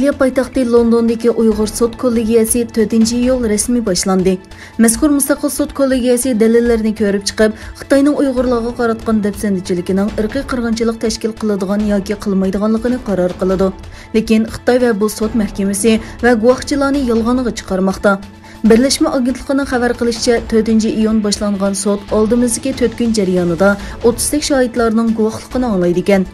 Angliya poytaxti Londondagi Uyg'ur sud kollegiyasi 4-iyul rasmiy boshlandi. Mazkur mustaqil sud kollegiyasi dalillarni ko'rib chiqib, Xitoyning Uyg'urlarga qaratgan dafsandichiligining irqiy qirg'inchilik tashkil qiladigan yoki qilmaydiganligini qaror qiladi. Lekin Xitoy va bu sud mahkamasi va guvohchilarni yolg'oniga chiqarmoqda. Birlashma agentligining xabar qilishicha 4-iyun boshlangan sud oldimizdagi 4 kun jarayonida 30 shohidlarning guvohligini anglaydi ekan.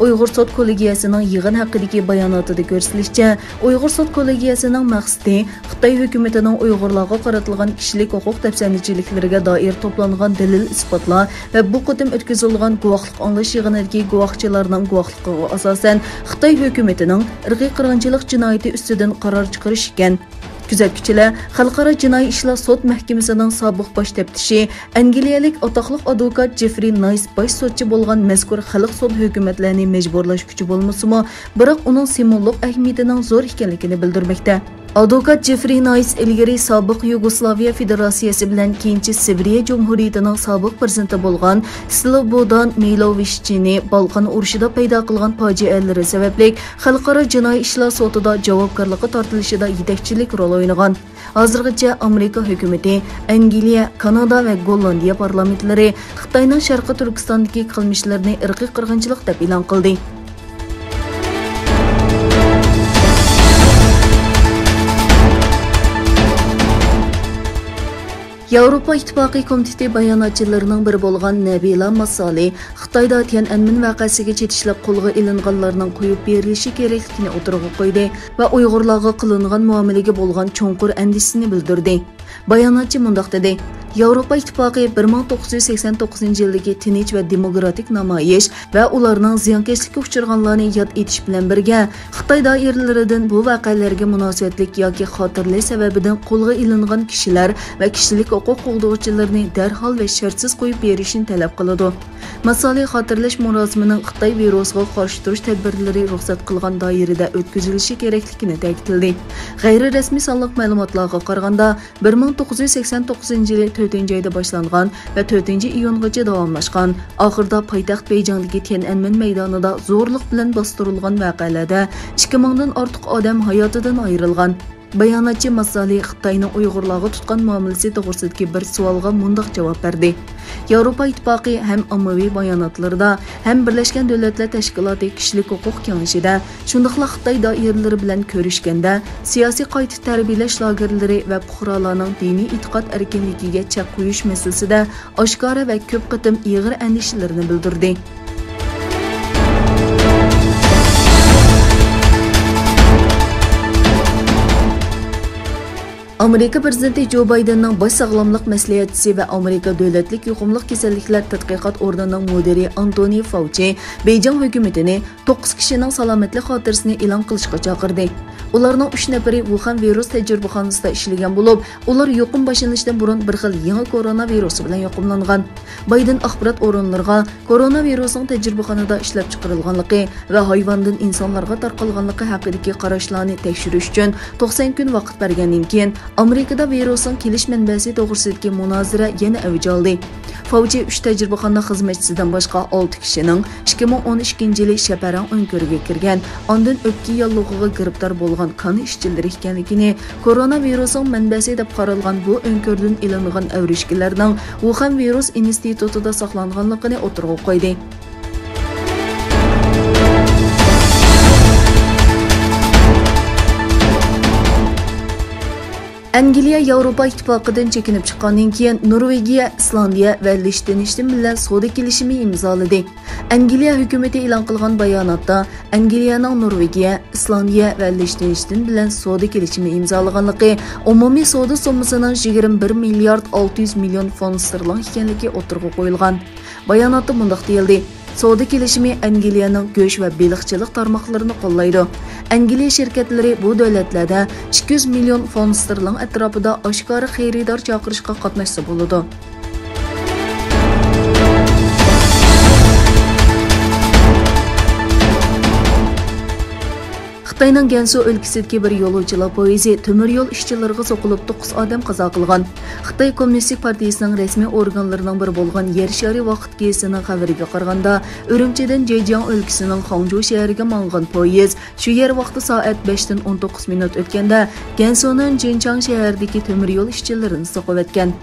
Uyg'ur sud kollegiyasining yig'in haqidagi bayonotida ko'rsatilishicha, Uyg'ur sud kollegiyasining maqsadi Xitoy hukumatining Uyg'urlarga qaratilgan kishilik huquq dafsandichiliklariga doir to'plangan dalil isbotlar va bu qatim o'tkazilgan guvohlik anglash yig'inidagi guvohchilarning guvohligiga asosan Xitoy hukumatining irqiy qirg'inchilik jinoyati ustidan qaror chiqarish ekan. Kuzatuvchilar Xalqaro jinoiy ishlar sud mahkamasining sobiq bosh taftishi Angliyalik atoqli advokat Jeffrey Nice bosh sudchi bo'lgan mazkur xalq sud hukumatlarini majburlash kuchi bo'lmasa-mu, biroq uning simvollik ahamiyatining zo'r ekanligini bildirmoqda. Advokat Jeffrey Nice ilgari sobiq Yugoslaviya Federatsiyasi bilan keyinchi Sibiriya Jumhuriyatining sobiq prezidenti bo'lgan Slobodan Milosevichni Balkan urushida paydo qilgan fojialari sababli xalqaro jinoiy ishlar sudida javobgarlikka tortilishida yetakchilik rol o'ynagan. Hozirgacha Amerika hukumati, Angliya, Kanada va Gollandiya parlamentlari Xitoyning Sharqiy Turkistondagi qilmishlarini irqiy qirg'inchilik deb e'lon qildi. Yevropa İttifaqı komiteti bayonotchilarining biri bo'lgan Nabila Masali Xitoyda Tiananmen vaqasiga chetishlik qo'lga ilinganlarning qo'yib berilishi kerakligini o'tirg'a qo'ydi va Uyg'urlarga qilingan muomalaga bo'lgan cho'nqur andisini bildirdi. Bayonotchi mundaq dedi: Yevropa İttifaqı 1989-yildagi tinch va demokratik namoyish va ularning ziyonkashlikka uchraganlarni yod etish bilan birga Xitoy doiralaridan bu voqealarga munosabatlik yoki xotirli sababidan qo'lga ilingan kishilar va kishilik huquq qo'g'dovchilarni darhol va shartsiz qo'yib berishni talab qiladi. Masalliy xotirlash murosimining Xitoy virusiga qarshi turish tadbirlari ruxsat qilgan doirada o'tkazilishi kerakligini ta'kidladi. G'ayri rasmiy sonliq ma'lumotlarga qaraganda 1989-yili 4-oyda boshlangan va 4-iyungacha davomlashgan, oxirida poytaxt Beyjingdagi Tiananmen maydonida zo'rlik bilan bostirilgan voqealarda 2000 dan ortiq odam hayotidan ayrilgan. Bayonotchi Masali Xitoyning Uyg'urlarga tutgan muomalasi to'g'risidagi bir savolga mundaq javob berdi. Yevropa İttifaqı ham ommaviy bayonotlarida, ham Birlashgan Davlatlar Tashkiloti kishilik huquq kengashida, shundaqla Xitoy doiralari bilan ko'rishganda, siyosiy qayta tarbiyalash lagerlari va fuqarolarning diniy e'tiqod erkinligiga chek qo'yish masalasida oshkora va ko'p qatim ig'ir andishalarini bildirdi. Amerika prezidenti Joe Bidenning bosh sog'lomlik maslahatchisi va Amerika davlatlik yuqumli kasalliklar tadqiqot o'rnining mudiri Anthony Fauci Beyjing hukumatini 9 kishining salomatlik xotirasini e'lon qilishga chaqirdi. Ularning 3 nafari Wuhan virus tajribaxonasida ishlagan bo'lib, ular yuqum boshlanishidan burun bir xil yangi koronavirus bilan yuqumlangan. Biden axborot o'rinlariga koronavirusning tajribaxonada ishlab chiqarilganligi va hayvondan insonlarga tarqalganligi haqidagi qarashlarni tekshirish uchun 90 kun vaqt bergandan keyin Amerikada virusning kelish manbasi to'g'risidagi munozara yana avj oldi. Fauci 3 tajribaxona xizmatchisidan boshqa 6 kishining 2012-yili Shaparang o'nkiriga kirgan, ondan o'pka yollig'iga giribtor bo'lgan qon ishchilari ekanligini, koronavirusning manbasi deb qaralgan bu o'nkirdan ilingan avrishkilarning Wuhan virus institutida saqlanganligini o'tirg'a qo'ydi. Angliya Yevropa İttifaqıdan chekinib chiqqandan keyin Norvegiya, Islandiya va Liechtenstein bilan savdo kelishimi imzoladi. Angliya hukumati e'lon qilgan bayonotda Angliyaning Norvegiya, Islandiya va Liechtenstein bilan savdo kelishimi imzolaganligi umumiy savdo summasining 21 milliard 600 million fond sterling ekanligi o'tirg'a qo'yilgan. Bayonotda mundaq deyildi: savdo kelishimi Angliyaning go'sht va baliqchilik tarmoqlarini qo'llaydi. Angliya shirkatlari bu davlatlarda 200 million fond sterling atrofida oshkora xaridor chaqirishga qatnashsa bo'ladi. Xitoyning Gansu o'lkasidagi bir yo'lovchilar poyezi temir yo'l ishchilariga so'qilib 9 odam qazo qilgan. Xitoy Kommunistik partiyasining rasmiy organlarining biri bo'lgan Yer shari vaqt gezitining xabariga qaraganda, Urumchidan Zhejiang o'lkasining Hangzhou shahriga mang'an poyez shu yer vaqti soat 5 dan 19 minut o'tganda Gansuning Jinchang shahridagi temir yo'l ishchilarini so'qib o'tgan.